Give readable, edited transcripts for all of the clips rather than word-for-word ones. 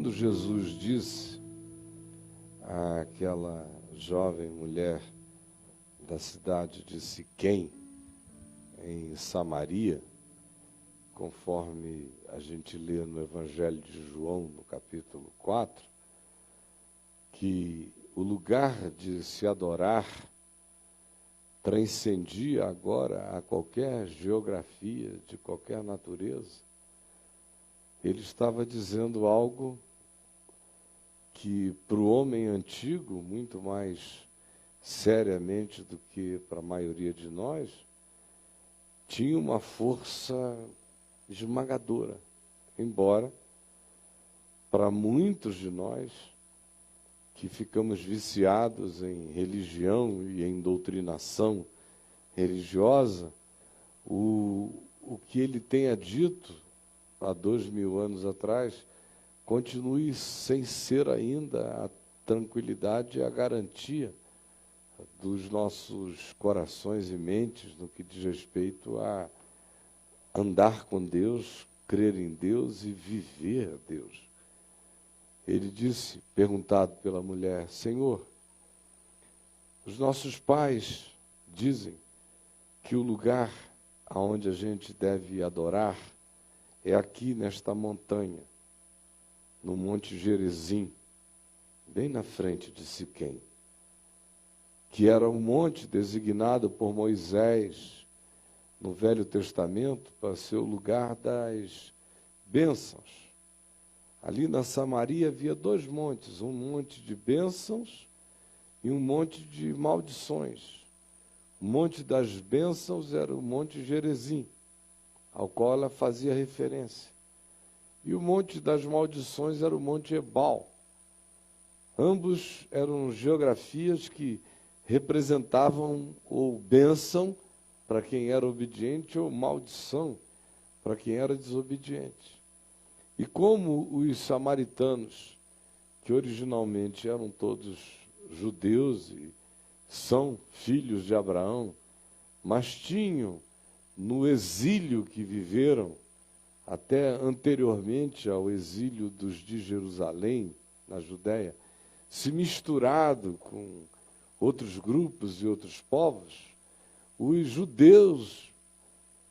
Quando Jesus disse àquela jovem mulher da cidade de Siquém, em Samaria, conforme a gente lê no Evangelho de João, no capítulo 4, que o lugar de se adorar transcendia agora a qualquer geografia, de qualquer natureza. Ele estava dizendo algo que para o homem antigo, muito mais seriamente do que para a maioria de nós, tinha uma força esmagadora, embora para muitos de nós que ficamos viciados em religião e em doutrinação religiosa, o que ele tenha dito há 2000 anos atrás continue sem ser ainda a tranquilidade e a garantia dos nossos corações e mentes no que diz respeito a andar com Deus, crer em Deus e viver a Deus. Ele disse, perguntado pela mulher: Senhor, os nossos pais dizem que o lugar aonde a gente deve adorar é aqui nesta montanha, no Monte Gerizim, bem na frente de Siquém, que era um monte designado por Moisés no Velho Testamento para ser o lugar das bênçãos. Ali na Samaria havia dois montes, um monte de bênçãos e um monte de maldições. O monte das bênçãos era o Monte Gerizim, ao qual ela fazia referência. E o monte das maldições era o Monte Ebal. Ambos eram geografias que representavam ou bênção para quem era obediente ou maldição para quem era desobediente. E como os samaritanos, que originalmente eram todos judeus e são filhos de Abraão, mas tinham no exílio que viveram, até anteriormente ao exílio dos de Jerusalém, na Judéia, se misturado com outros grupos e outros povos, os judeus,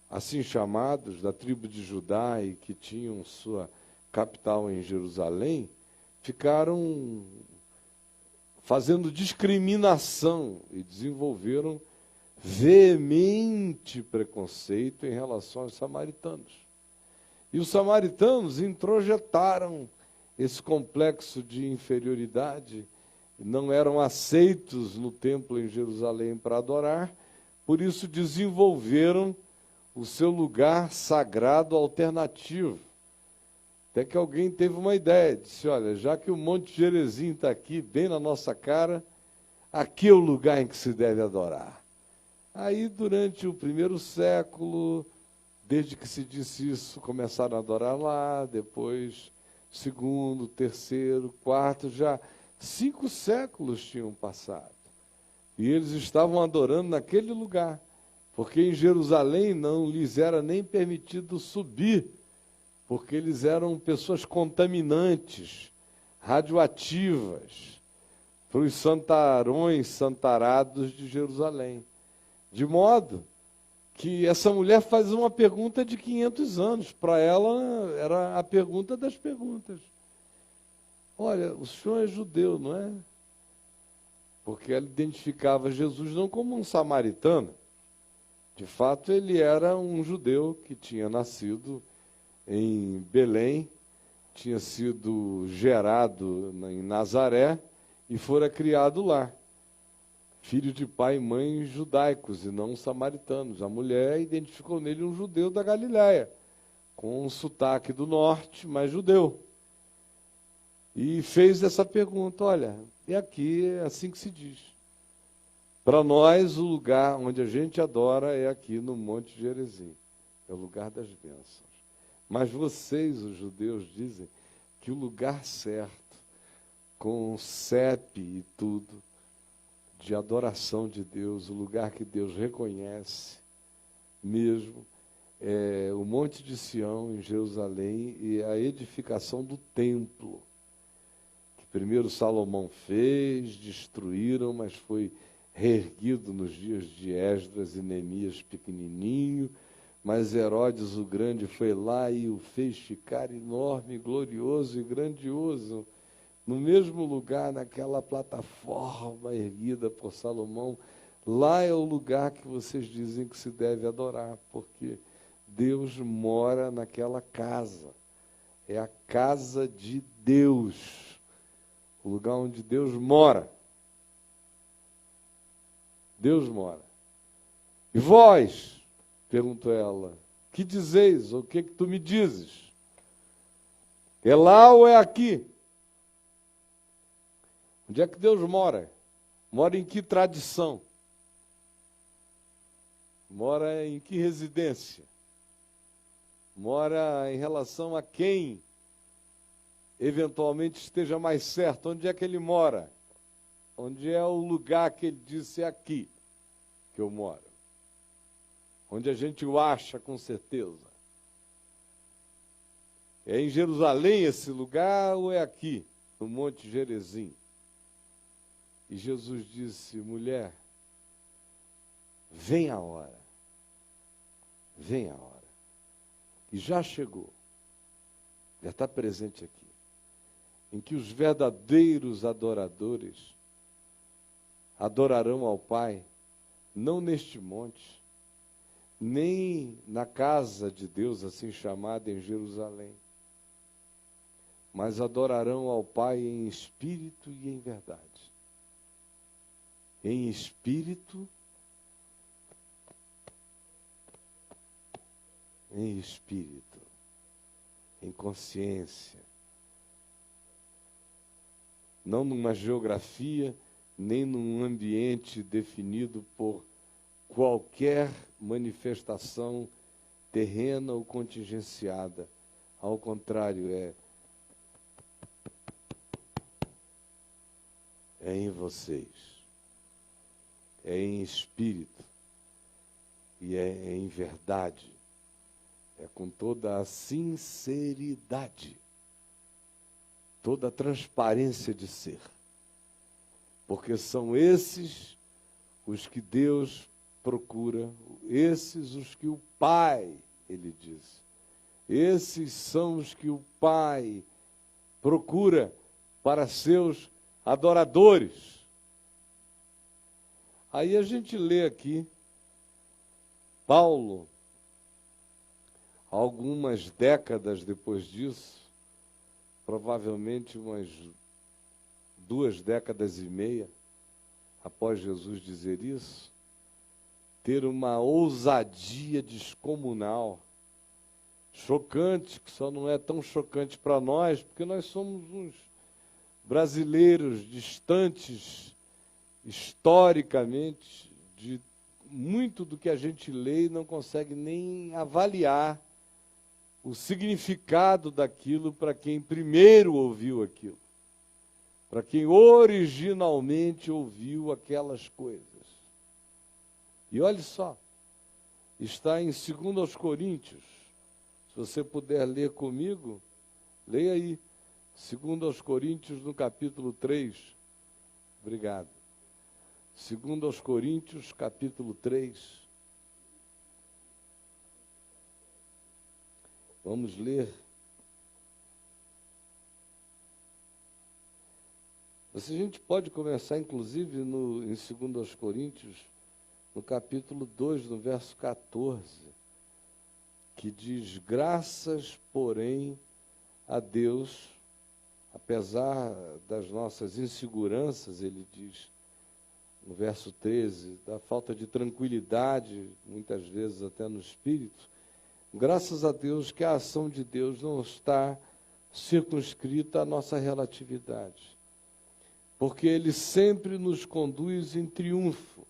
assim chamados, da tribo de Judá e que tinham sua capital em Jerusalém, ficaram fazendo discriminação e desenvolveram veemente preconceito em relação aos samaritanos. E os samaritanos introjetaram esse complexo de inferioridade, não eram aceitos no templo em Jerusalém para adorar, por isso desenvolveram o seu lugar sagrado alternativo. Até que alguém teve uma ideia, disse, olha, já que o Monte Gerizim está aqui, bem na nossa cara, aqui é o lugar em que se deve adorar. Aí, durante o primeiro século, desde que se disse isso, começaram a adorar lá, depois segundo, terceiro, quarto, já 5 séculos tinham passado. E eles estavam adorando naquele lugar, porque em Jerusalém não lhes era nem permitido subir, porque eles eram pessoas contaminantes, radioativas, para os santarões, santarados de Jerusalém. De modo que essa mulher faz uma pergunta de 500 anos. Para ela, era a pergunta das perguntas. Olha, o senhor é judeu, não é? Porque ela identificava Jesus não como um samaritano. De fato, ele era um judeu que tinha nascido em Belém, tinha sido gerado em Nazaré e fora criado lá. Filho de pai e mãe judaicos e não samaritanos. A mulher identificou nele um judeu da Galiléia, com um sotaque do norte, mas judeu. E fez essa pergunta, olha, e aqui é assim que se diz. Para nós, o lugar onde a gente adora é aqui no Monte Gerizim, é o lugar das bênçãos. Mas vocês, os judeus, dizem que o lugar certo, com CEP e tudo, de adoração de Deus, o lugar que Deus reconhece mesmo, é o Monte de Sião, em Jerusalém, e a edificação do templo. Primeiro Salomão fez, destruíram, mas foi reerguido nos dias de Esdras e Neemias pequenininho, mas Herodes o Grande foi lá e o fez ficar enorme, glorioso e grandioso, no mesmo lugar, naquela plataforma erguida por Salomão. Lá é o lugar que vocês dizem que se deve adorar, porque Deus mora naquela casa. É a casa de Deus, o lugar onde Deus mora. Deus mora. E vós, perguntou ela, que dizeis? O que tu me dizes? É lá ou é aqui? Onde é que Deus mora? Mora em que tradição? Mora em que residência? Mora em relação a quem eventualmente esteja mais certo? Onde é que ele mora? Onde é o lugar que ele disse é aqui que eu moro? Onde a gente o acha com certeza? É em Jerusalém esse lugar ou é aqui, no Monte Gerizim? E Jesus disse, mulher, vem a hora, vem a hora. E já chegou, já está presente aqui, em que os verdadeiros adoradores adorarão ao Pai, não neste monte, nem na casa de Deus, assim chamada em Jerusalém, mas adorarão ao Pai em espírito e em verdade. Em espírito, em consciência, não numa geografia, nem num ambiente definido por qualquer manifestação terrena ou contingenciada. Ao contrário, é em vocês. É em espírito e é em verdade, é com toda a sinceridade, toda a transparência de ser, porque são esses os que Deus procura, esses os que o Pai, ele diz, esses são os que o Pai procura para seus adoradores. Aí a gente lê aqui, Paulo, algumas décadas depois disso, provavelmente umas 2 décadas e meia, após Jesus dizer isso, ter uma ousadia descomunal, chocante, que só não é tão chocante para nós, porque nós somos uns brasileiros distantes, historicamente, de muito do que a gente lê e não consegue nem avaliar o significado daquilo para quem primeiro ouviu aquilo, para quem originalmente ouviu aquelas coisas. E olhe só, está em 2 Coríntios, se você puder ler comigo, leia aí, 2 Coríntios no capítulo 3, obrigado. 2 Coríntios, capítulo 3. Vamos ler. A gente pode começar, inclusive, em 2 Coríntios, no capítulo 2, no verso 14, que diz, graças, porém, a Deus, apesar das nossas inseguranças, ele diz, no verso 13, da falta de tranquilidade, muitas vezes até no espírito, graças a Deus que a ação de Deus não está circunscrita à nossa relatividade, porque Ele sempre nos conduz em triunfo,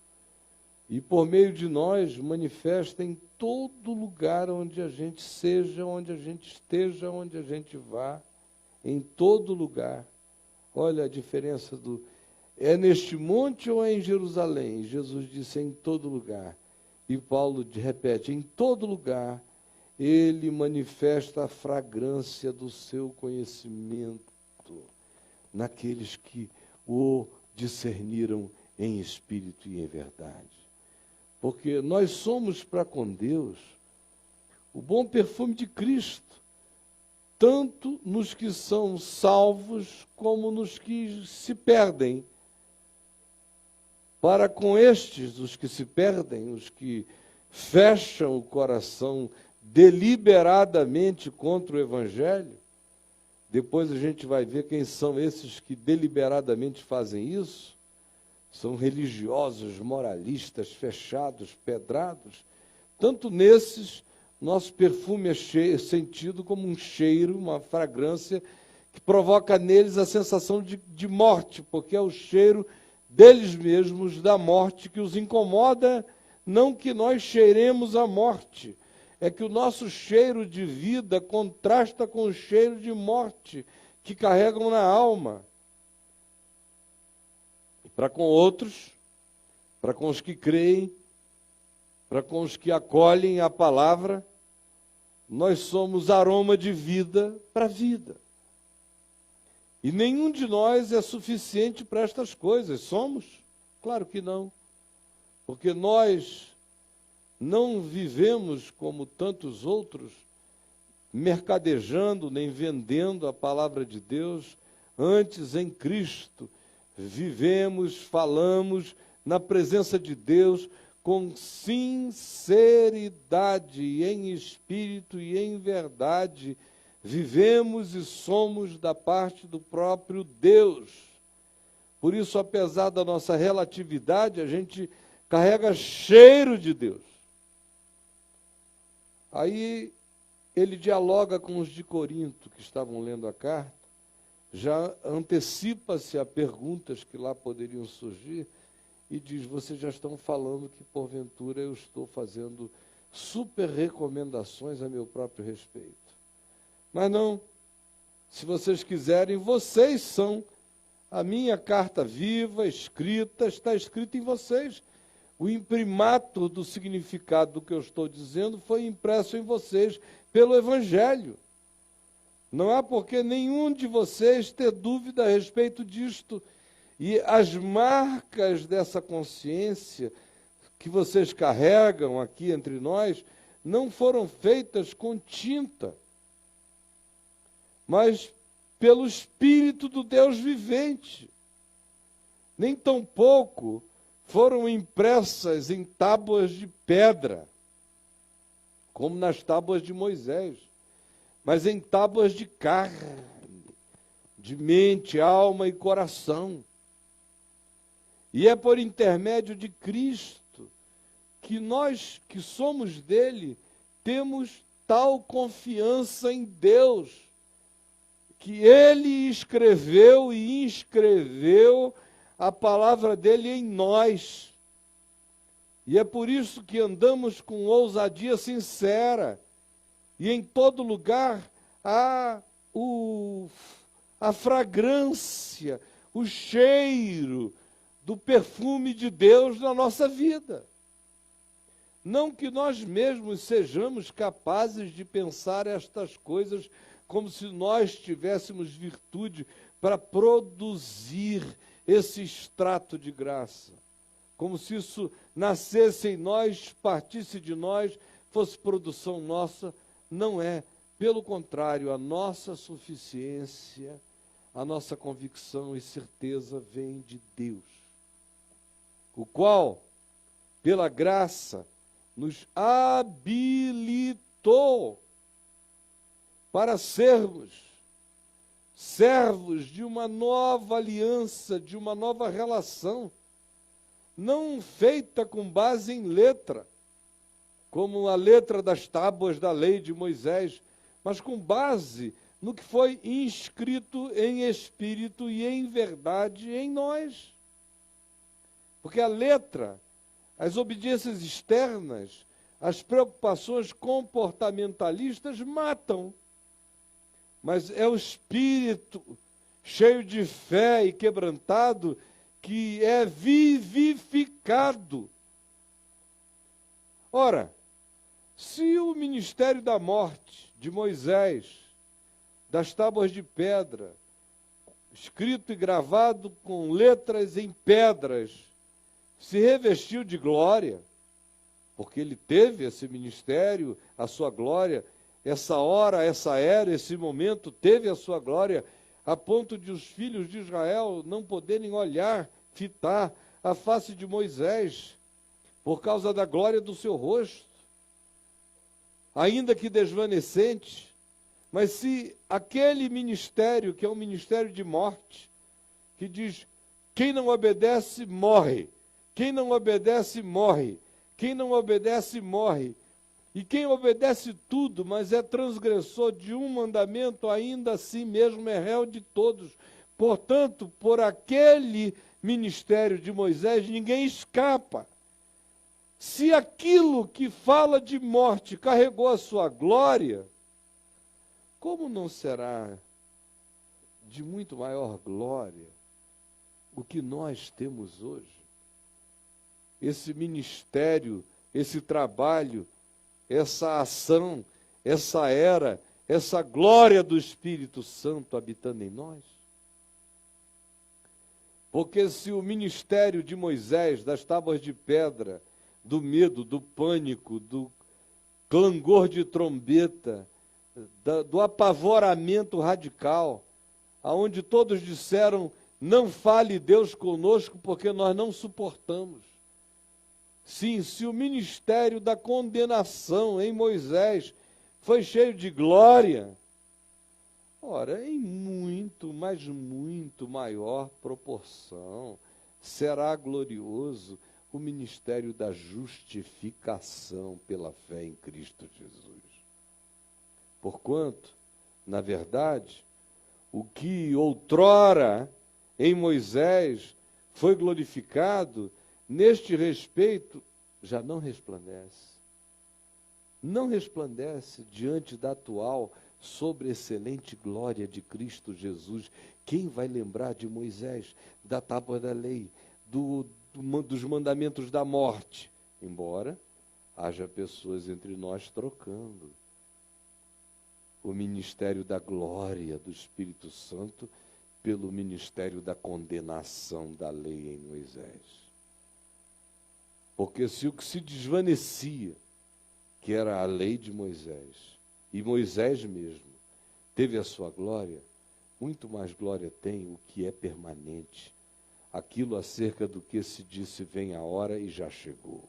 e por meio de nós manifesta em todo lugar onde a gente seja, onde a gente esteja, onde a gente vá, em todo lugar. Olha a diferença do... É neste monte ou é em Jerusalém? Jesus disse, é em todo lugar. E Paulo repete, em todo lugar, ele manifesta a fragrância do seu conhecimento, naqueles que o discerniram em espírito e em verdade. Porque nós somos para com Deus o bom perfume de Cristo, tanto nos que são salvos como nos que se perdem. Para com estes, os que se perdem, os que fecham o coração deliberadamente contra o Evangelho, depois a gente vai ver quem são esses que deliberadamente fazem isso. São religiosos, moralistas, fechados, pedrados. Tanto nesses, nosso perfume é sentido como um cheiro, uma fragrância, que provoca neles a sensação de morte, porque é o cheiro deles mesmos, da morte, que os incomoda, não que nós cheiremos a morte, é que o nosso cheiro de vida contrasta com o cheiro de morte que carregam na alma. Para com outros, para com os que creem, para com os que acolhem a palavra, nós somos aroma de vida para a vida. E nenhum de nós é suficiente para estas coisas. Somos? Claro que não. Porque nós não vivemos como tantos outros, mercadejando nem vendendo a palavra de Deus. Antes, em Cristo, vivemos, falamos na presença de Deus com sinceridade, em espírito e em verdade. Vivemos e somos da parte do próprio Deus. Por isso, apesar da nossa relatividade, a gente carrega cheiro de Deus. Aí ele dialoga com os de Corinto, que estavam lendo a carta, já antecipa-se a perguntas que lá poderiam surgir, e diz: vocês já estão falando que, porventura, eu estou fazendo super recomendações a meu próprio respeito. Mas não, se vocês quiserem, vocês são a minha carta viva, escrita, está escrita em vocês. O imprimato do significado do que eu estou dizendo foi impresso em vocês pelo Evangelho. Não há por que nenhum de vocês ter dúvida a respeito disto. E as marcas dessa consciência que vocês carregam aqui entre nós não foram feitas com tinta, mas pelo Espírito do Deus vivente. Nem tampouco foram impressas em tábuas de pedra, como nas tábuas de Moisés, mas em tábuas de carne, de mente, alma e coração. E é por intermédio de Cristo que nós, que somos dele, temos tal confiança em Deus, que ele escreveu e inscreveu a palavra dele em nós. E é por isso que andamos com ousadia sincera. E em todo lugar há a fragrância, o cheiro do perfume de Deus na nossa vida. Não que nós mesmos sejamos capazes de pensar estas coisas como se nós tivéssemos virtude para produzir esse extrato de graça. Como se isso nascesse em nós, partisse de nós, fosse produção nossa. Não é. Pelo contrário, a nossa suficiência, a nossa convicção e certeza vem de Deus, o qual, pela graça, nos habilitou para sermos servos de uma nova aliança, de uma nova relação, não feita com base em letra, como a letra das tábuas da lei de Moisés, mas com base no que foi inscrito em espírito e em verdade em nós. Porque a letra, as obediências externas, as preocupações comportamentalistas matam. Mas é o espírito cheio de fé e quebrantado que é vivificado. Ora, se o ministério da morte de Moisés, das tábuas de pedra, escrito e gravado com letras em pedras, se revestiu de glória, porque ele teve esse ministério, a sua glória, essa hora, essa era, esse momento, teve a sua glória, a ponto de os filhos de Israel não poderem olhar, fitar a face de Moisés, por causa da glória do seu rosto, ainda que desvanecente. Mas se aquele ministério, que é um ministério de morte, que diz, quem não obedece, morre. Quem não obedece, morre. Quem não obedece, morre. E quem obedece tudo, mas é transgressor de um mandamento, ainda assim mesmo é réu de todos. Portanto, por aquele ministério de Moisés, ninguém escapa. Se aquilo que fala de morte carregou a sua glória, como não será de muito maior glória o que nós temos hoje? Esse ministério, esse trabalho, essa ação, essa era, essa glória do Espírito Santo habitando em nós. Porque se o ministério de Moisés, das tábuas de pedra, do medo, do pânico, do clangor de trombeta, do apavoramento radical, aonde todos disseram, não fale Deus conosco, porque nós não suportamos. Sim, se o ministério da condenação em Moisés foi cheio de glória, ora, em muito, mas muito maior proporção, será glorioso o ministério da justificação pela fé em Cristo Jesus. Porquanto, na verdade, o que outrora em Moisés foi glorificado, neste respeito, já não resplandece. Não resplandece diante da atual sobreexcelente glória de Cristo Jesus. Quem vai lembrar de Moisés, da tábua da lei, dos mandamentos da morte? Embora haja pessoas entre nós trocando o ministério da glória do Espírito Santo pelo ministério da condenação da lei em Moisés. Porque se o que se desvanecia, que era a lei de Moisés, e Moisés mesmo, teve a sua glória, muito mais glória tem o que é permanente. Aquilo acerca do que se disse, vem a hora e já chegou.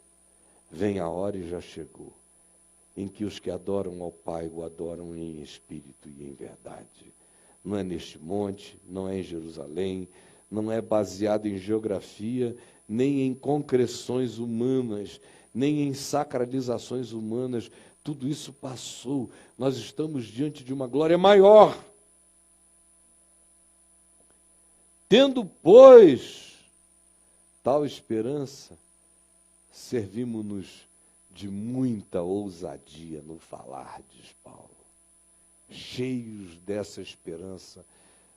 Vem a hora e já chegou. Em que os que adoram ao Pai o adoram em espírito e em verdade. Não é neste monte, não é em Jerusalém, não é baseado em geografia, nem em concreções humanas, nem em sacralizações humanas. Tudo isso passou. Nós estamos diante de uma glória maior. Tendo, pois, tal esperança, servimos-nos de muita ousadia no falar, diz Paulo. Cheios dessa esperança,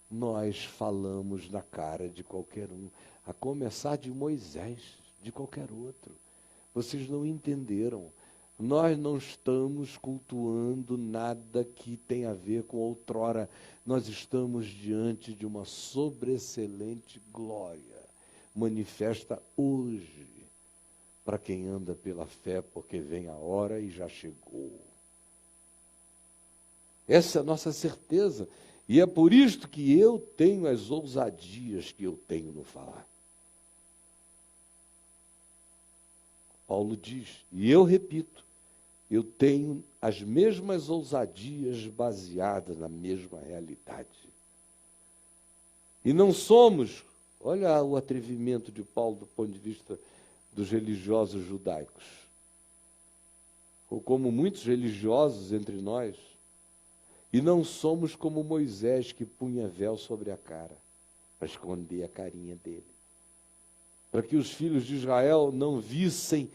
nós falamos na cara de qualquer um, a começar de Moisés, de qualquer outro. Vocês não entenderam. Nós não estamos cultuando nada que tenha a ver com outrora. Nós estamos diante de uma sobreexcelente glória, manifesta hoje, para quem anda pela fé, porque vem a hora e já chegou. Essa é a nossa certeza. E é por isto que eu tenho as ousadias que eu tenho no falar. Paulo diz, e eu repito, eu tenho as mesmas ousadias baseadas na mesma realidade. E não somos, olha o atrevimento de Paulo do ponto de vista dos religiosos judaicos, ou como muitos religiosos entre nós, e não somos como Moisés, que punha véu sobre a cara, para esconder a carinha dele, para que os filhos de Israel não vissem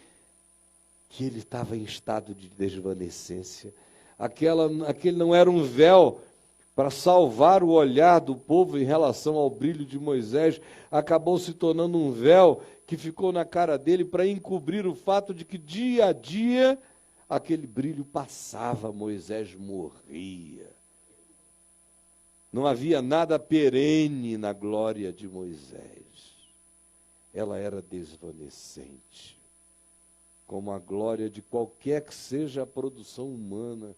que ele estava em estado de desvanecência. Aquele não era um véu para salvar o olhar do povo em relação ao brilho de Moisés, acabou se tornando um véu que ficou na cara dele para encobrir o fato de que dia a dia aquele brilho passava, Moisés morria. Não havia nada perene na glória de Moisés. Ela era desvanecente, como a glória de qualquer que seja a produção humana,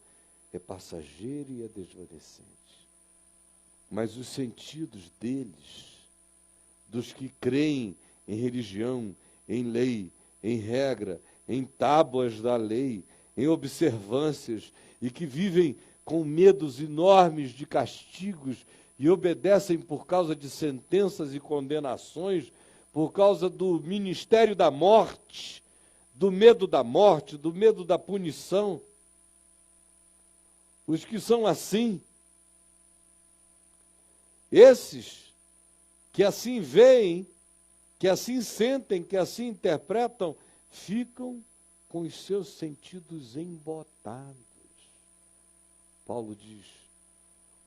é passageira e é desvanecente. Mas os sentidos deles, dos que creem em religião, em lei, em regra, em tábuas da lei, em observâncias, e que vivem com medos enormes de castigos e obedecem por causa de sentenças e condenações, por causa do ministério da morte, do medo da morte, do medo da punição. Os que são assim, esses que assim veem, que assim sentem, que assim interpretam, ficam com os seus sentidos embotados. Paulo diz,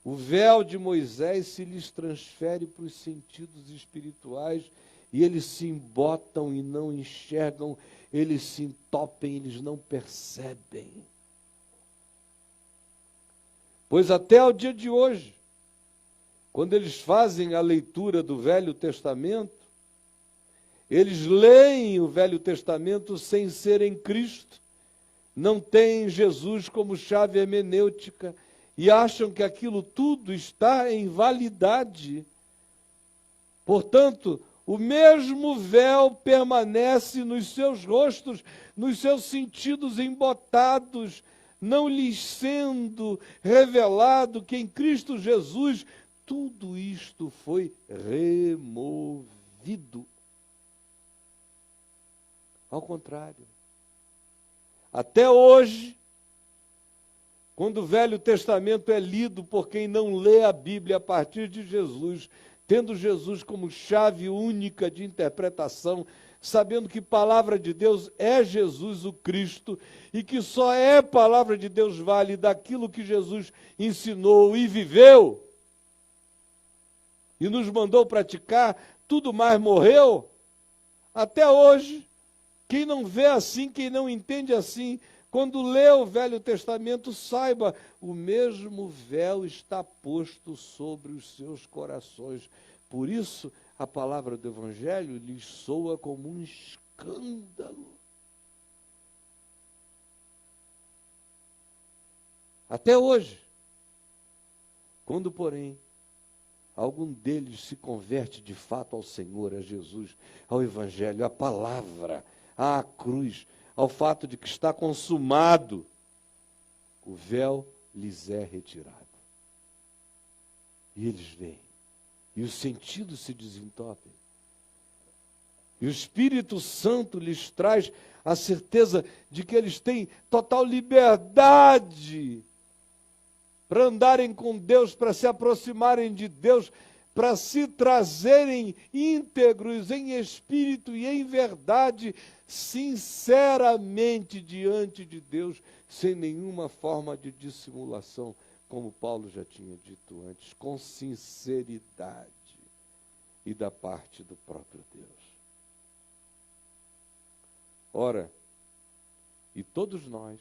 o véu de Moisés se lhes transfere para os sentidos espirituais e eles se embotam e não enxergam, eles se entopem, eles não percebem. Pois até o dia de hoje, quando eles fazem a leitura do Velho Testamento, eles leem o Velho Testamento sem ser em Cristo, não têm Jesus como chave hermenêutica e acham que aquilo tudo está em validade. Portanto, o mesmo véu permanece nos seus rostos, nos seus sentidos embotados, não lhes sendo revelado que em Cristo Jesus tudo isto foi removido. Ao contrário, até hoje, quando o Velho Testamento é lido por quem não lê a Bíblia a partir de Jesus, tendo Jesus como chave única de interpretação, sabendo que palavra de Deus é Jesus o Cristo, e que só é palavra de Deus vale daquilo que Jesus ensinou e viveu, e nos mandou praticar, tudo mais morreu. Até hoje, quem não vê assim, quem não entende assim, quando lê o Velho Testamento, saiba, o mesmo véu está posto sobre os seus corações. Por isso, a palavra do Evangelho lhes soa como um escândalo. Até hoje. Quando, porém, algum deles se converte de fato ao Senhor, a Jesus, ao Evangelho, à palavra, à cruz, ao fato de que está consumado, o véu lhes é retirado. E eles veem. E os sentidos se desentopem. E o Espírito Santo lhes traz a certeza de que eles têm total liberdade para andarem com Deus, para se aproximarem de Deus, para se trazerem íntegros em espírito e em verdade, sinceramente diante de Deus, sem nenhuma forma de dissimulação, como Paulo já tinha dito antes, com sinceridade e da parte do próprio Deus. Ora, e todos nós,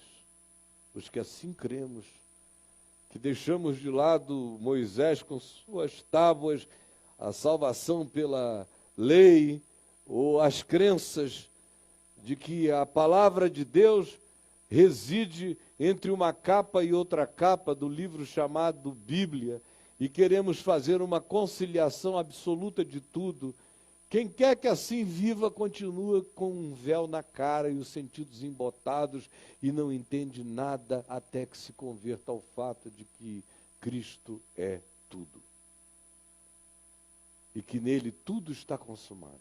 os que assim cremos, que deixamos de lado Moisés com suas tábuas, a salvação pela lei, ou as crenças de que a palavra de Deus reside entre uma capa e outra capa do livro chamado Bíblia, e queremos fazer uma conciliação absoluta de tudo. Quem quer que assim viva, continua com um véu na cara e os sentidos embotados e não entende nada até que se converta ao fato de que Cristo é tudo. E que nele tudo está consumado.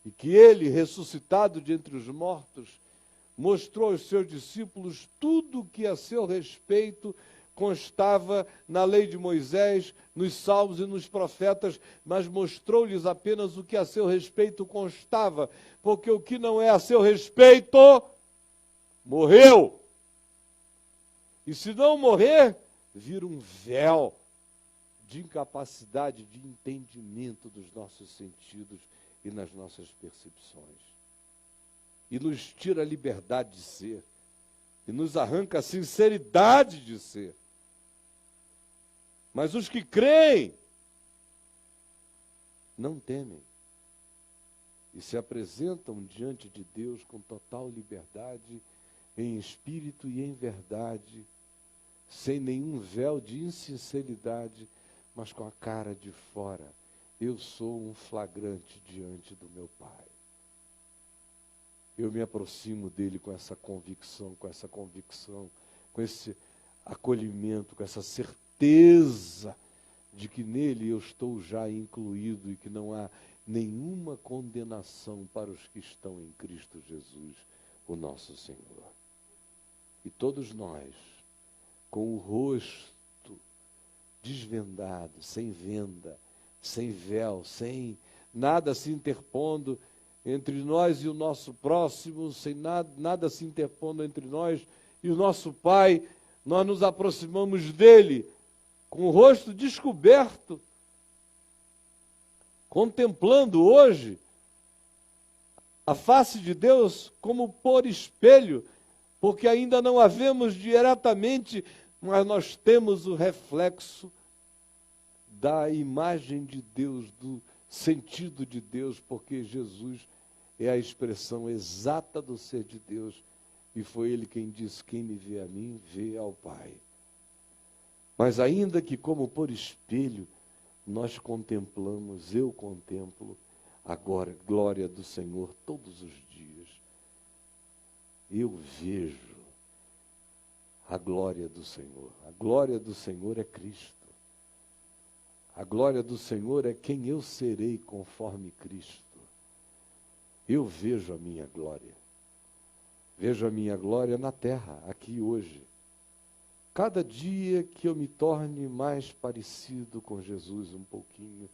E que ele, ressuscitado de entre os mortos, mostrou aos seus discípulos tudo o que a seu respeito constava na lei de Moisés, nos salmos e nos profetas, mas mostrou-lhes apenas o que a seu respeito constava, porque o que não é a seu respeito, morreu. E se não morrer, vira um véu de incapacidade de entendimento dos nossos sentidos e nas nossas percepções. E nos tira a liberdade de ser, e nos arranca a sinceridade de ser. Mas os que creem não temem e se apresentam diante de Deus com total liberdade, em espírito e em verdade, sem nenhum véu de insinceridade, mas com a cara de fora. Eu sou um flagrante diante do meu Pai. Eu me aproximo dele com essa convicção, com esse acolhimento, com essa certeza de que nele eu estou já incluído e que não há nenhuma condenação para os que estão em Cristo Jesus, o nosso Senhor. E todos nós, com o rosto desvendado, sem venda, sem véu, sem nada se interpondo entre nós e o nosso próximo, sem nada se interpondo entre nós e o nosso Pai, nós nos aproximamos dele, com o rosto descoberto, contemplando hoje a face de Deus como por espelho, porque ainda não a vemos diretamente, mas nós temos o reflexo da imagem de Deus, do sentido de Deus, porque Jesus é a expressão exata do ser de Deus, e foi Ele quem disse: quem me vê a mim, vê ao Pai. Mas ainda que como por espelho, nós contemplamos, eu contemplo agora a glória do Senhor todos os dias. Eu vejo a glória do Senhor. A glória do Senhor é Cristo. A glória do Senhor é quem eu serei conforme Cristo. Eu vejo a minha glória. Vejo a minha glória na terra, aqui hoje. Cada dia que eu me torne mais parecido com Jesus, um pouquinho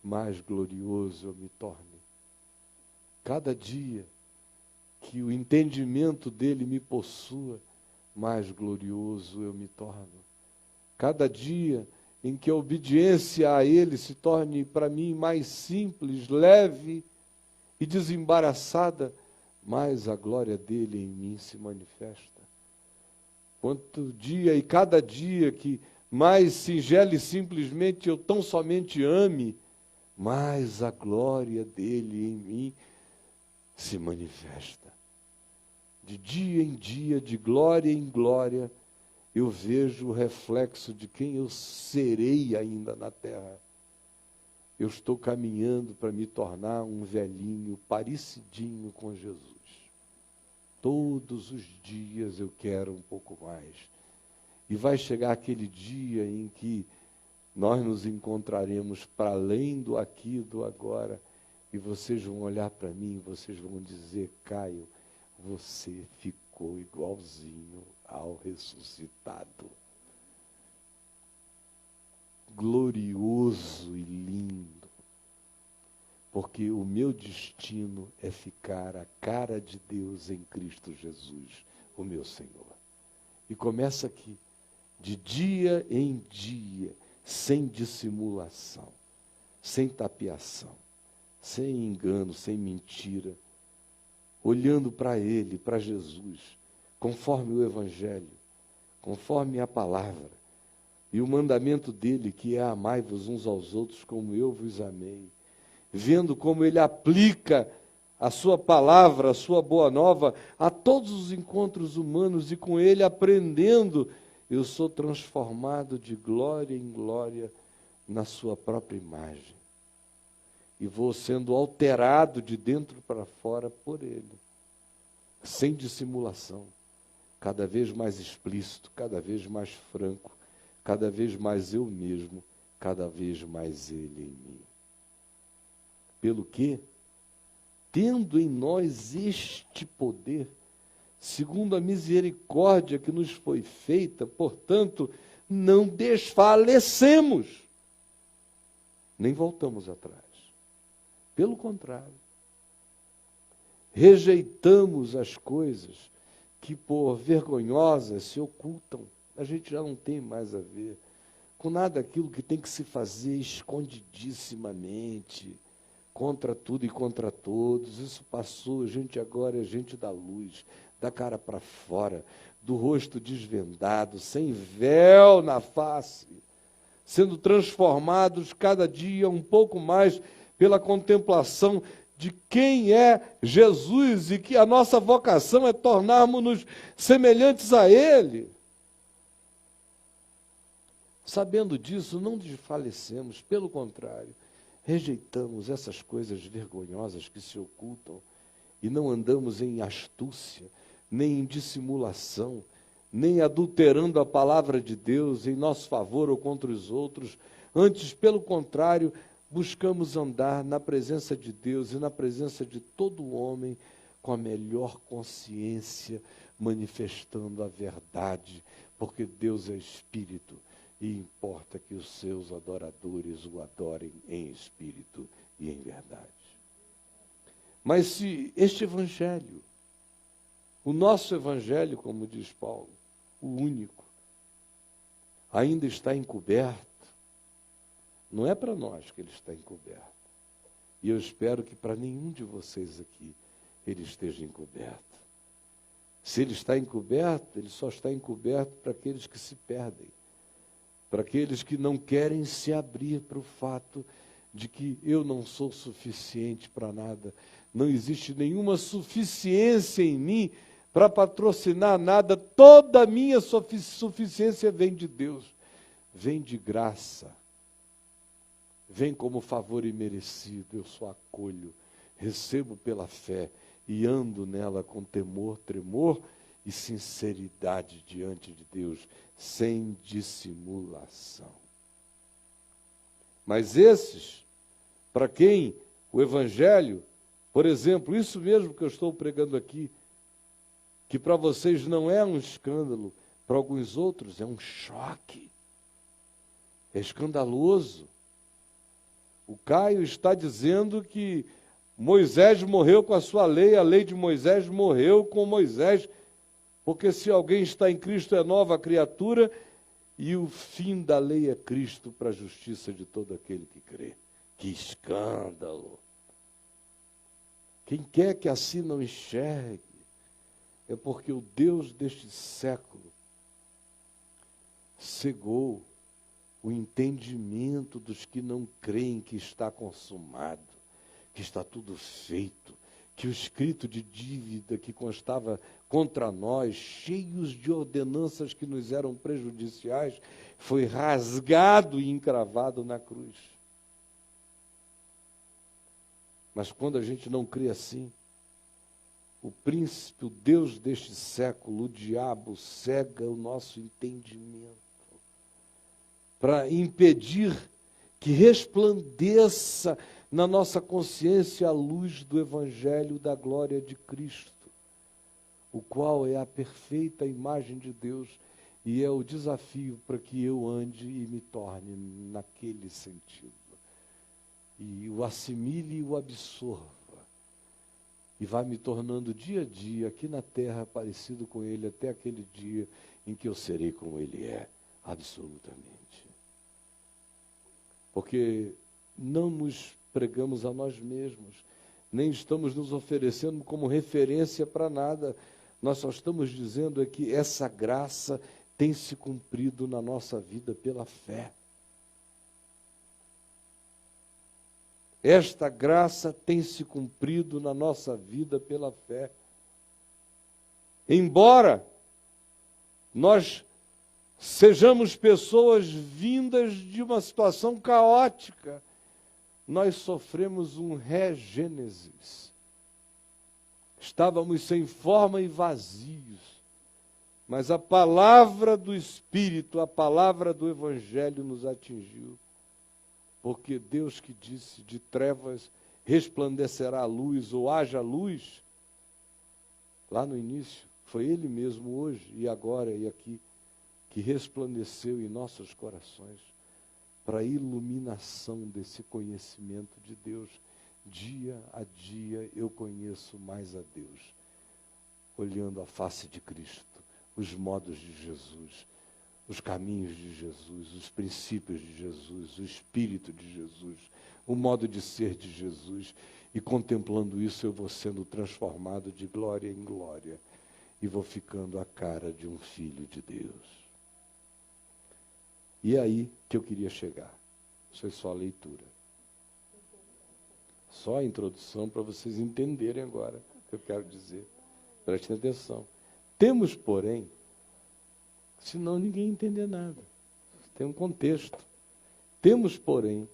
mais glorioso eu me torne. Cada dia que o entendimento dele me possua, mais glorioso eu me torno. Cada dia em que a obediência a ele se torne para mim mais simples, leve e desembaraçada, mais a glória dele em mim se manifesta. Quanto dia e cada dia que mais singelo e simplesmente eu tão somente ame, mais a glória dele em mim se manifesta. De dia em dia, de glória em glória, eu vejo o reflexo de quem eu serei ainda na terra. Eu estou caminhando para me tornar um velhinho parecidinho com Jesus. Todos os dias eu quero um pouco mais. E vai chegar aquele dia em que nós nos encontraremos para além do aqui e do agora, e vocês vão olhar para mim e vocês vão dizer: Caio, você ficou igualzinho ao ressuscitado. Glorioso e lindo. Porque o meu destino é ficar a cara de Deus em Cristo Jesus, o meu Senhor. E começa aqui, de dia em dia, sem dissimulação, sem tapeação, sem engano, sem mentira, olhando para Ele, para Jesus, conforme o Evangelho, conforme a palavra, e o mandamento dele, que é: amai-vos uns aos outros como eu vos amei. Vendo como ele aplica a sua palavra, a sua boa nova, a todos os encontros humanos, e com ele aprendendo, eu sou transformado de glória em glória na sua própria imagem. E vou sendo alterado de dentro para fora por ele, sem dissimulação, cada vez mais explícito, cada vez mais franco, cada vez mais eu mesmo, cada vez mais ele em mim. Pelo que, tendo em nós este poder, segundo a misericórdia que nos foi feita, portanto, não desfalecemos, nem voltamos atrás. Pelo contrário, rejeitamos as coisas que por vergonhosas se ocultam. A gente já não tem mais a ver com nada aquilo que tem que se fazer escondidissimamente, contra tudo e contra todos. Isso passou, a gente agora é gente da luz, da cara para fora, do rosto desvendado, sem véu na face, sendo transformados cada dia um pouco mais pela contemplação de quem é Jesus e que a nossa vocação é tornarmos-nos semelhantes a Ele. Sabendo disso, não desfalecemos, pelo contrário, rejeitamos essas coisas vergonhosas que se ocultam e não andamos em astúcia, nem em dissimulação, nem adulterando a palavra de Deus em nosso favor ou contra os outros. Antes, pelo contrário, buscamos andar na presença de Deus e na presença de todo homem com a melhor consciência, manifestando a verdade, porque Deus é Espírito e importa que os seus adoradores o adorem em espírito e em verdade. Mas se este Evangelho, o nosso Evangelho, como diz Paulo, o único, ainda está encoberto, não é para nós que ele está encoberto. E eu espero que para nenhum de vocês aqui ele esteja encoberto. Se ele está encoberto, ele só está encoberto para aqueles que se perdem, para aqueles que não querem se abrir para o fato de que eu não sou suficiente para nada, não existe nenhuma suficiência em mim para patrocinar nada, toda a minha suficiência vem de Deus, vem de graça, vem como favor imerecido, eu só acolho, recebo pela fé e ando nela com temor, tremor e sinceridade diante de Deus, sem dissimulação. Mas esses, para quem o Evangelho, por exemplo, isso mesmo que eu estou pregando aqui, que para vocês não é um escândalo, para alguns outros é um choque, é escandaloso. O Caio está dizendo que Moisés morreu com a sua lei, a lei de Moisés morreu com Moisés, porque se alguém está em Cristo é nova criatura, e o fim da lei é Cristo para a justiça de todo aquele que crê. Que escândalo! Quem quer que assim não enxergue, é porque o Deus deste século cegou o entendimento dos que não creem que está consumado, que está tudo feito, que o escrito de dívida que constava contra nós, cheios de ordenanças que nos eram prejudiciais, foi rasgado e encravado na cruz. Mas quando a gente não crê assim, o príncipe, o Deus deste século, o diabo, cega o nosso entendimento para impedir que resplandeça na nossa consciência a luz do Evangelho da glória de Cristo, o qual é a perfeita imagem de Deus e é o desafio para que eu ande e me torne naquele sentido. E o assimile e o absorva. E vai me tornando dia a dia aqui na terra parecido com Ele até aquele dia em que eu serei como Ele é, absolutamente. Porque não nos pregamos a nós mesmos, nem estamos nos oferecendo como referência para nada. Nós só estamos dizendo é que essa graça tem se cumprido na nossa vida pela fé. Esta graça tem se cumprido na nossa vida pela fé. Embora nós sejamos pessoas vindas de uma situação caótica, nós sofremos um regênesis. Estávamos sem forma e vazios, mas a palavra do Espírito, a palavra do Evangelho nos atingiu. Porque Deus que disse, de trevas resplandecerá a luz, ou haja luz, lá no início, foi Ele mesmo hoje, e agora e aqui, que resplandeceu em nossos corações, para a iluminação desse conhecimento de Deus. Dia a dia eu conheço mais a Deus, olhando a face de Cristo, os modos de Jesus, os caminhos de Jesus, os princípios de Jesus, o Espírito de Jesus, o modo de ser de Jesus. E contemplando isso, eu vou sendo transformado de glória em glória e vou ficando a cara de um filho de Deus. E é aí que eu queria chegar. Isso é só a leitura. Só a introdução para vocês entenderem agora o que eu quero dizer. Prestem atenção. Temos, porém, senão ninguém entender nada. Tem um contexto. Temos, porém,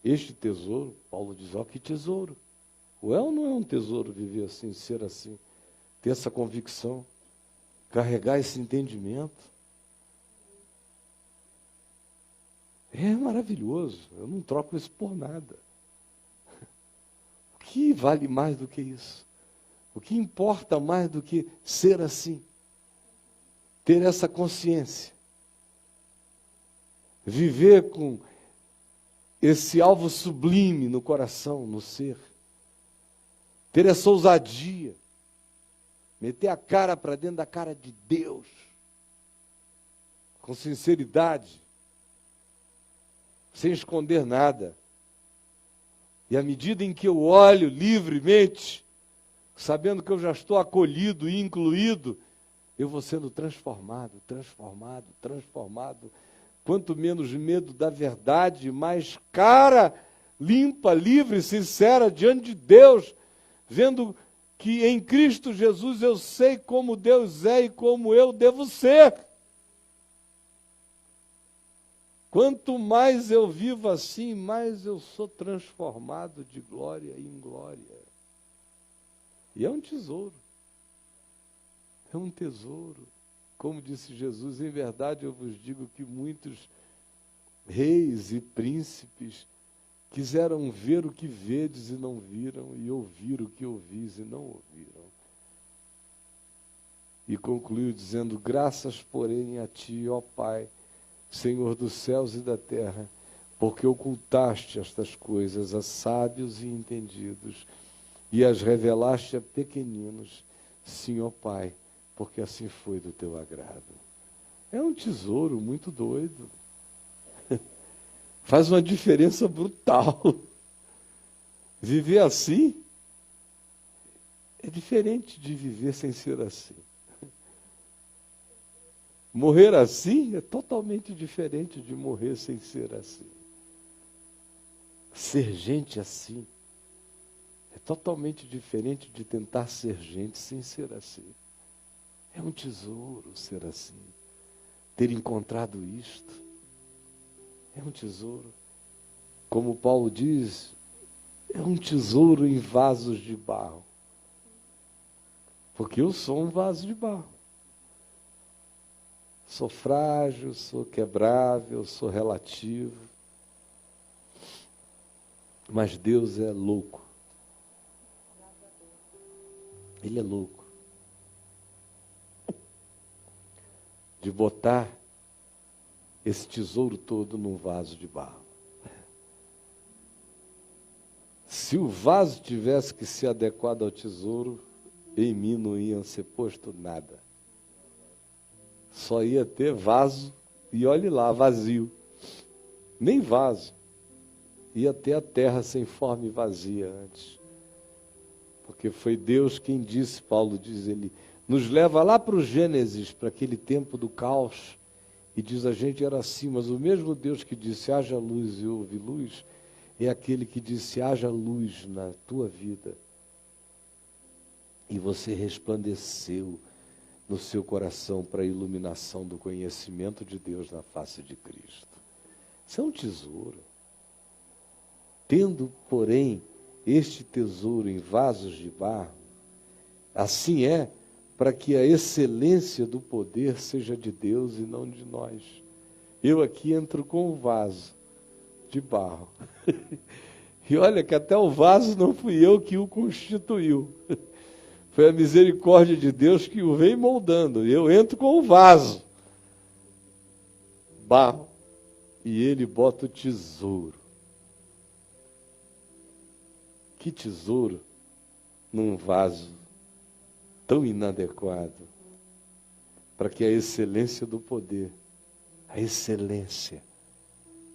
este tesouro, Paulo diz, ó, que tesouro. É ou não é um tesouro viver assim, ser assim? Ter essa convicção, carregar esse entendimento. É maravilhoso, eu não troco isso por nada. O que vale mais do que isso? O que importa mais do que ser assim? Ter essa consciência. Viver com esse alvo sublime no coração, no ser. Ter essa ousadia. Meter a cara para dentro da cara de Deus. Com sinceridade. Sem esconder nada. E à medida em que eu olho livremente, sabendo que eu já estou acolhido e incluído, eu vou sendo transformado, transformado, transformado. Quanto menos medo da verdade, mais cara, limpa, livre, sincera diante de Deus, vendo que em Cristo Jesus eu sei como Deus é e como eu devo ser. Quanto mais eu vivo assim, mais eu sou transformado de glória em glória. E é um tesouro. É um tesouro. Como disse Jesus, em verdade eu vos digo que muitos reis e príncipes quiseram ver o que vedes e não viram, e ouvir o que ouvis e não ouviram. E concluiu dizendo, graças, porém, a ti, ó Pai, Senhor dos céus e da terra, porque ocultaste estas coisas a sábios e entendidos, e as revelaste a pequeninos, sim, ó Pai, porque assim foi do teu agrado. É um tesouro muito doido. Faz uma diferença brutal. Viver assim é diferente de viver sem ser assim. Morrer assim é totalmente diferente de morrer sem ser assim. Ser gente assim é totalmente diferente de tentar ser gente sem ser assim. É um tesouro ser assim. Ter encontrado isto é um tesouro. Como Paulo diz, é um tesouro em vasos de barro. Porque eu sou um vaso de barro. Sou frágil, sou quebrável, sou relativo. Mas Deus é louco. Ele é louco. De botar esse tesouro todo num vaso de barro. Se o vaso tivesse que ser adequado ao tesouro, em mim não ia ser posto nada. Só ia ter vaso, e olhe lá, vazio. Nem vaso. Ia ter a terra sem forma e vazia antes. Porque foi Deus quem disse, Paulo diz, ele nos leva lá para o Gênesis, para aquele tempo do caos, e diz, a gente era assim, mas o mesmo Deus que disse, haja luz e houve luz, é aquele que disse, haja luz na tua vida. E você resplandeceu no seu coração para a iluminação do conhecimento de Deus na face de Cristo. Isso é um tesouro. Tendo, porém, este tesouro em vasos de barro, assim é para que a excelência do poder seja de Deus e não de nós. Eu aqui entro com o vaso de barro. E olha que até o vaso não fui eu que o constituiu. Foi a misericórdia de Deus que o vem moldando. Eu entro com o vaso. Barro. E ele bota o tesouro. Que tesouro num vaso tão inadequado para que a excelência do poder, a excelência,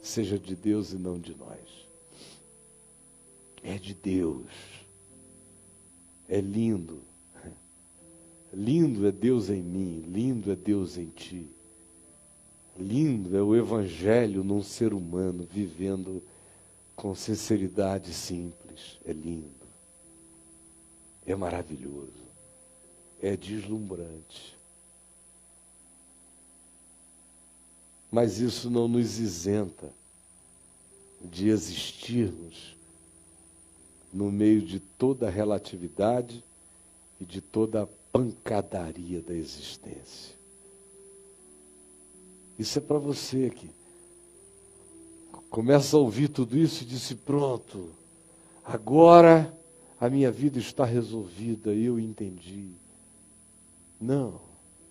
seja de Deus e não de nós. É de Deus. É lindo. Lindo é Deus em mim, lindo é Deus em ti. Lindo é o Evangelho num ser humano vivendo com sinceridade simples. É lindo. É maravilhoso. É deslumbrante. Mas isso não nos isenta de existirmos no meio de toda a relatividade e de toda a pancadaria da existência. Isso é para você que começa a ouvir tudo isso e disse, pronto, agora a minha vida está resolvida, eu entendi. Não,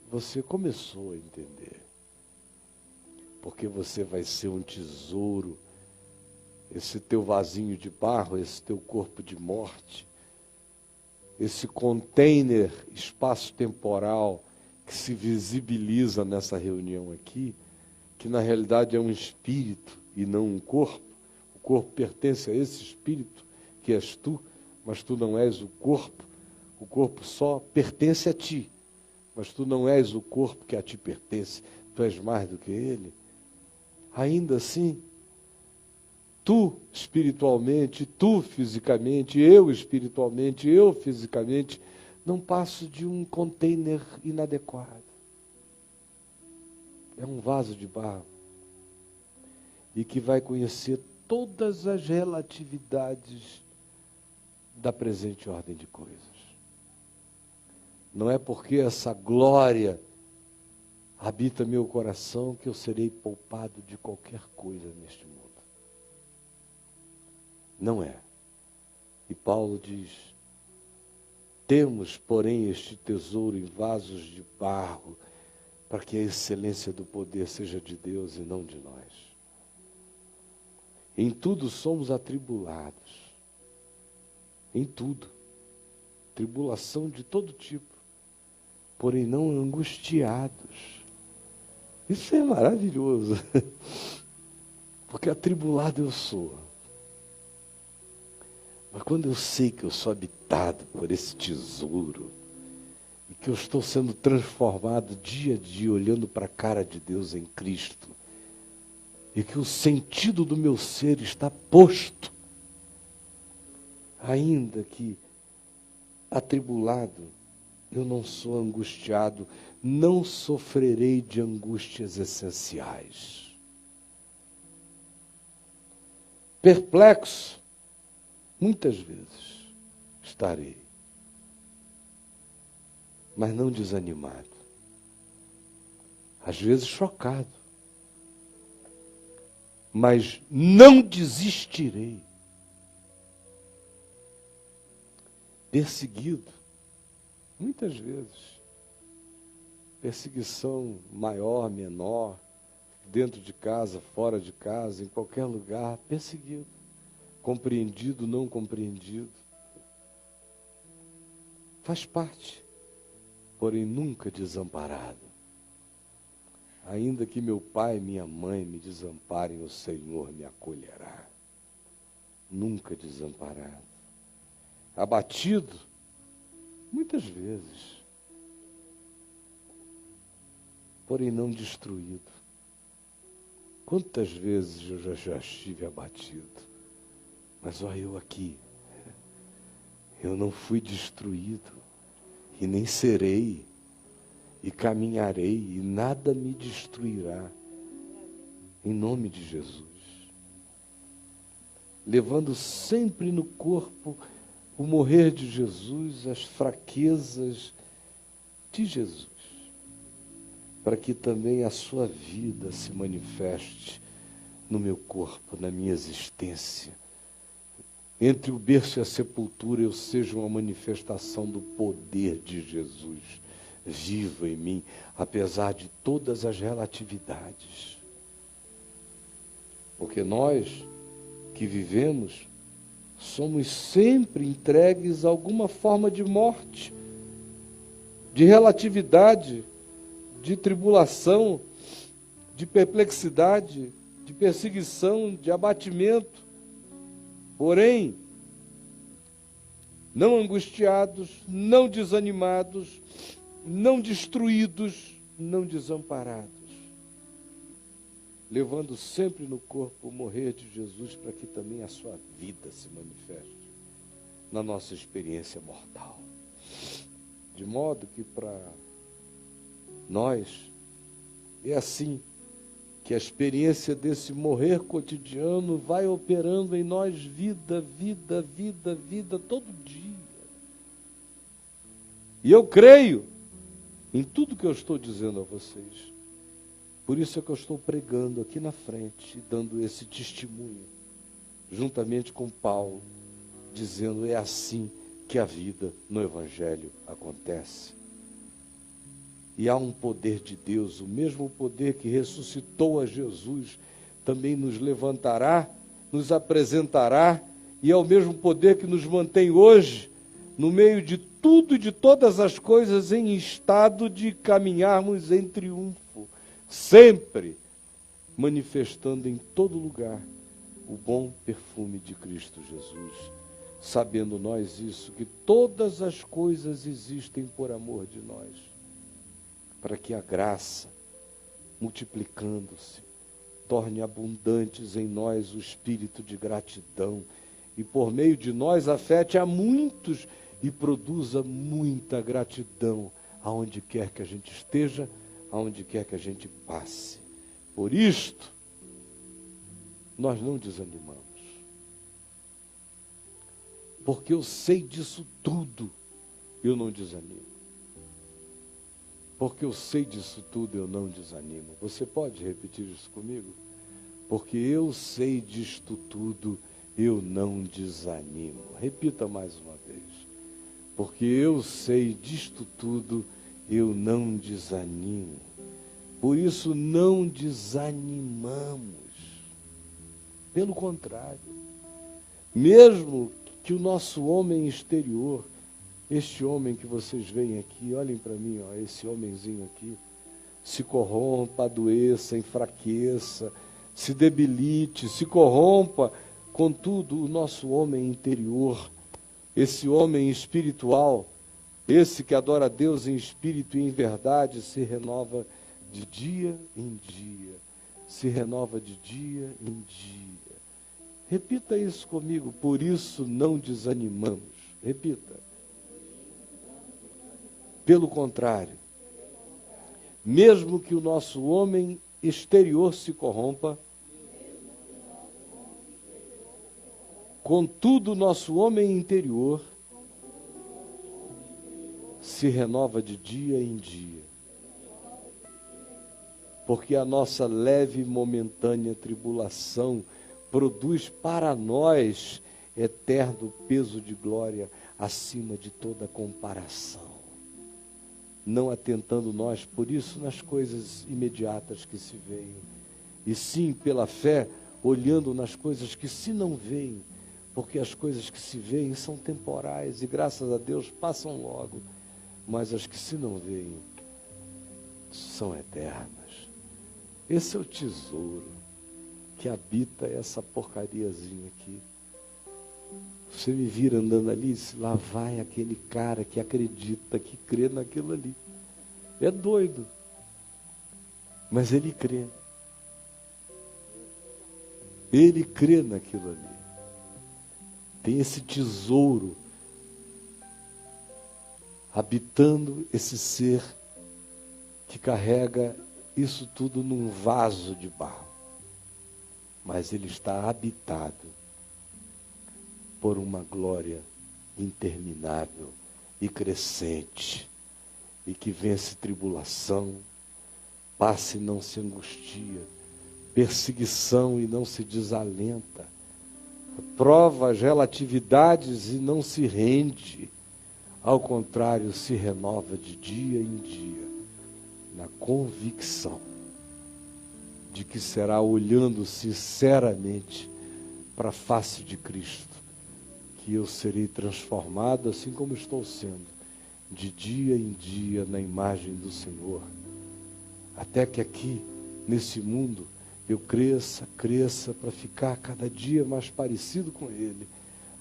você começou a entender. Porque você vai ser um tesouro, esse teu vasinho de barro, esse teu corpo de morte, esse container espaço-temporal que se visibiliza nessa reunião aqui, que na realidade é um espírito e não um corpo. O corpo pertence a esse espírito que és tu, mas tu não és o corpo. O corpo só pertence a ti, mas tu não és o corpo que a ti pertence. Tu és mais do que ele. Ainda assim, tu espiritualmente, tu fisicamente, eu espiritualmente, eu fisicamente, não passo de um container inadequado. É um vaso de barro. E que vai conhecer todas as relatividades da presente ordem de coisas. Não é porque essa glória habita meu coração que eu serei poupado de qualquer coisa neste mundo. Não é. E Paulo diz, temos, porém, este tesouro em vasos de barro, para que a excelência do poder seja de Deus e não de nós. Em tudo somos atribulados. Em tudo. Tribulação de todo tipo. Porém não angustiados. Isso é maravilhoso. Porque atribulado eu sou. Mas quando eu sei que eu sou habitado por esse tesouro, e que eu estou sendo transformado dia a dia, olhando para a cara de Deus em Cristo, e que o sentido do meu ser está posto, ainda que atribulado, eu não sou angustiado, não sofrerei de angústias essenciais. Perplexo, muitas vezes estarei, mas não desanimado. Às vezes chocado, mas não desistirei. Perseguido, muitas vezes. Perseguição maior, menor, dentro de casa, fora de casa, em qualquer lugar, perseguido. Compreendido, não compreendido. Faz parte, porém nunca desamparado. Ainda que meu pai e minha mãe me desamparem, o Senhor me acolherá. Nunca desamparado. Abatido, muitas vezes, porém não destruído. Quantas vezes eu já estive abatido, mas olha eu aqui, eu não fui destruído, e nem serei, e caminharei, e nada me destruirá, em nome de Jesus. Levando sempre no corpo o morrer de Jesus, as fraquezas de Jesus, para que também a sua vida se manifeste no meu corpo, na minha existência. Entre o berço e a sepultura eu seja uma manifestação do poder de Jesus, vivo em mim, apesar de todas as relatividades. Porque nós que vivemos, somos sempre entregues a alguma forma de morte, de relatividade, de tribulação, de perplexidade, de perseguição, de abatimento. Porém, não angustiados, não desanimados, não destruídos, não desamparados. levando sempre no corpo o morrer de Jesus, para que também a sua vida se manifeste na nossa experiência mortal. De modo que para nós é assim que a experiência desse morrer cotidiano vai operando em nós vida todo dia. E eu creio em tudo que eu estou dizendo a vocês. Por isso é que eu estou pregando aqui na frente, dando esse testemunho, juntamente com Paulo, dizendo: é assim que a vida no Evangelho acontece. E há um poder de Deus, o mesmo poder que ressuscitou a Jesus, também nos levantará, nos apresentará, e é o mesmo poder que nos mantém hoje, no meio de tudo e de todas as coisas, em estado de caminharmos em triunfo, sempre manifestando em todo lugar o bom perfume de Cristo Jesus, sabendo nós isso, que todas as coisas existem por amor de nós, para que a graça, multiplicando-se, torne abundantes em nós o espírito de gratidão, e por meio de nós afete a muitos e produza muita gratidão aonde quer que a gente esteja, aonde quer que a gente passe. Por isto, nós não desanimamos. Porque eu sei disso tudo, eu não desanimo. Porque eu sei disso tudo, eu não desanimo. Você pode repetir isso comigo? Porque eu sei disto tudo, eu não desanimo. Repita mais uma vez. Porque eu sei disto tudo, eu não desanimo. Por isso não desanimamos. Pelo contrário, mesmo que o nosso homem exterior, este homem que vocês veem aqui, olhem para mim, ó, esse homenzinho aqui, se corrompa, adoeça, enfraqueça, se debilite, se corrompa, contudo, o nosso homem interior, esse homem espiritual, esse que adora a Deus em espírito e em verdade, se renova de dia em dia, se renova de dia em dia. Repita isso comigo, por isso não desanimamos. Repita. Pelo contrário, mesmo que o nosso homem exterior se corrompa, contudo, o nosso homem interior se renova de dia em dia. Porque a nossa leve e momentânea tribulação produz para nós eterno peso de glória acima de toda comparação. Não atentando nós, por isso, nas coisas imediatas que se veem, e sim, pela fé, olhando nas coisas que se não veem, porque as coisas que se veem são temporais, e graças a Deus passam logo, mas as que se não veem são eternas. Esse é o tesouro que habita essa porcariazinha aqui. Você me vira andando ali e diz: lá vai aquele cara que acredita, que crê naquilo ali. É doido, mas ele crê. Ele crê naquilo ali. Tem esse tesouro habitando esse ser que carrega isso tudo num vaso de barro. Mas ele está habitado por uma glória interminável e crescente, e que vence tribulação, passa e não se angustia, perseguição e não se desalenta, prova as relatividades e não se rende, ao contrário, se renova de dia em dia, na convicção de que será olhando sinceramente para a face de Cristo, que eu serei transformado, assim como estou sendo, de dia em dia na imagem do Senhor, até que aqui, nesse mundo, eu cresça para ficar cada dia mais parecido com Ele,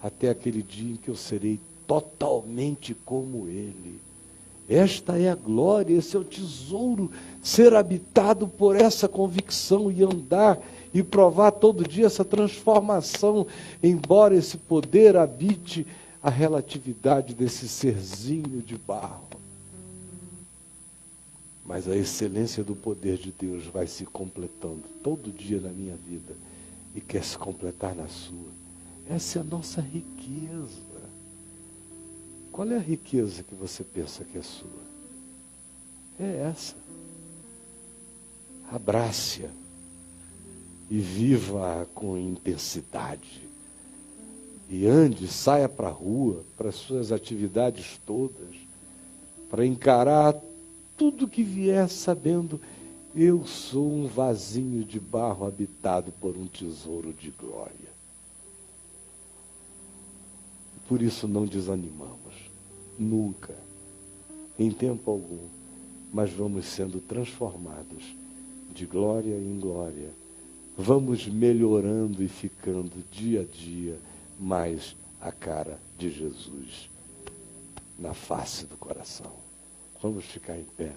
até aquele dia em que eu serei totalmente como Ele. Esta é a glória, esse é o tesouro, ser habitado por essa convicção e andar e provar todo dia essa transformação, embora esse poder habite a relatividade desse serzinho de barro. Mas a excelência do poder de Deus vai se completando todo dia na minha vida e quer se completar na sua. Essa é a nossa riqueza. Qual é a riqueza que você pensa que é sua? É essa. Abrace-a e viva com intensidade. E ande, saia para a rua, para as suas atividades todas, para encarar tudo que vier sabendo, eu sou um vasinho de barro habitado por um tesouro de glória. Por isso não desanimamos, nunca, em tempo algum, mas vamos sendo transformados de glória em glória. Vamos melhorando e ficando dia a dia mais a cara de Jesus na face do coração. Vamos ficar em pé.